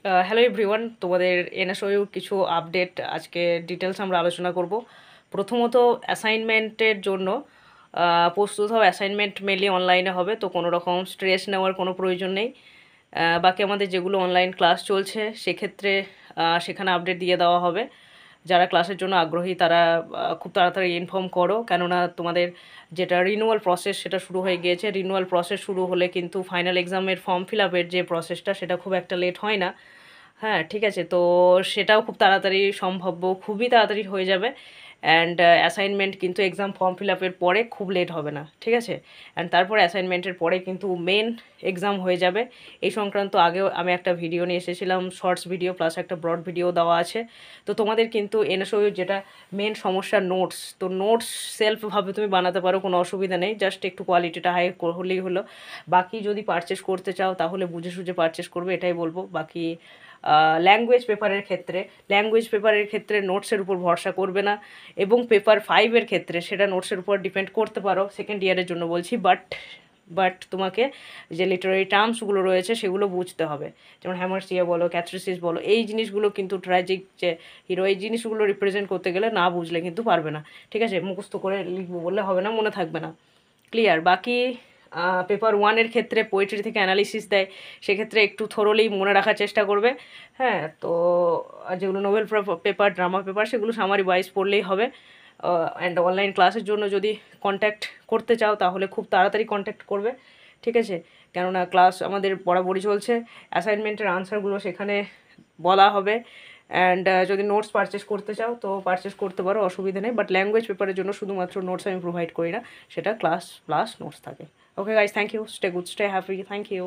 Hello everyone, তোমাদের NSOU কিছু update আজকে ডিটেলস আমরা আলোচনা করব। প্রথমত অ্যাসাইনমেন্টের জন্য প্রস্তুত হও। অ্যাসাইনমেন্ট মেনলি অনলাইনে হবে, তো কোনো রকম স্ট্রেস নেওয়ার কোনো প্রয়োজন নেই। বাকি আমাদের যেগুলো অনলাইন ক্লাস চলছে সেক্ষেত্রে সেখানে আপডেট দিয়ে দেওয়া হবে। যারা ক্লাসের জন্য আগ্রহী তারা খুব তাড়াতাড়ি ইনফর্ম করো, কেননা তোমাদের যেটা রিনিউয়াল প্রসেস সেটা শুরু হয়ে গিয়েছে। রিনিউয়াল প্রসেস শুরু হলে কিন্তু ফাইনাল এক্সামের ফর্ম ফিল আপের যে প্রসেসটা সেটা খুব একটা লেট হয় না। হ্যাঁ, ঠিক আছে, তো সেটাও খুব তাড়াতাড়ি সম্ভাব্য, খুবই তাড়াতাড়ি হয়ে যাবে। অ্যান্ড অ্যাসাইনমেন্ট কিন্তু এক্সাম ফর্ম ফিল আপের পরে খুব লেট হবে না, ঠিক আছে। অ্যান্ড তারপরে অ্যাসাইনমেন্টের পরে কিন্তু মেন এক্সাম হয়ে যাবে। এই সংক্রান্ত আগেও আমি একটা ভিডিও নিয়ে এসেছিলাম, শর্টস ভিডিও প্লাস একটা ব্রড ভিডিও দেওয়া আছে। তো তোমাদের কিন্তু এনএসও যেটা মেন সমস্যা, নোটস, তো নোটস সেলফভাবে তুমি বানাতে পারো, কোনো অসুবিধা নেই, জাস্ট একটু কোয়ালিটিটা হাই হলেই হলো। বাকি যদি পারচেস করতে চাও তাহলে বুঝে সুঝে পারচেস করবে, এটাই বলবো। বাকি ল্যাঙ্গুয়েজ পেপারের ক্ষেত্রে নোটসের উপর ভরসা করবে না, এবং পেপার 5-এর ক্ষেত্রে সেটা নোটসের উপর ডিপেন্ড করতে পারো, সেকেন্ড ইয়ারের জন্য বলছি। বাট তোমাকে যে লিটারারি টার্মসগুলো রয়েছে সেগুলো বুঝতে হবে, যেমন হ্যামার্সিয়া বলো, ক্যাথ্রিসিস বলো, এই জিনিসগুলো কিন্তু ট্র্যাজিক যে হিরো, এই জিনিসগুলো রিপ্রেজেন্ট করতে গেলে না বুঝলে কিন্তু পারবে না, ঠিক আছে। মুখস্থ করে লিখবো বললে হবে না, মনে থাকবে না। ক্লিয়ার? বাকি পেপার 1-এর ক্ষেত্রে পোয়েট্রি থেকে অ্যানালিসিস দেয়, সেক্ষেত্রে একটু থরোলি মনে রাখার চেষ্টা করবে। হ্যাঁ, তো যেগুলো নোবেল পেপার, ড্রামা পেপার, সেগুলো সামারি ওয়াইজ পড়লেই হবে। অ্যান্ড অনলাইন ক্লাসের জন্য যদি কন্ট্যাক্ট করতে চাও তাহলে খুব তাড়াতাড়ি কন্ট্যাক্ট করবে, ঠিক আছে। কেননা ক্লাস আমাদের বরাবরই চলছে, অ্যাসাইনমেন্টের আনসারগুলো সেখানে বলা হবে। অ্যান্ড যদি নোটস পারচেস করতে চাও তো পারচেস করতে পারো, অসুবিধা নেই। বাট ল্যাঙ্গুয়েজ পেপারের জন্য শুধুমাত্র নোটস আমি প্রোভাইড করি না, সেটা ক্লাস প্লাস নোটস থাকে। Okay guys, thank you, stay good, stay happy, thank you.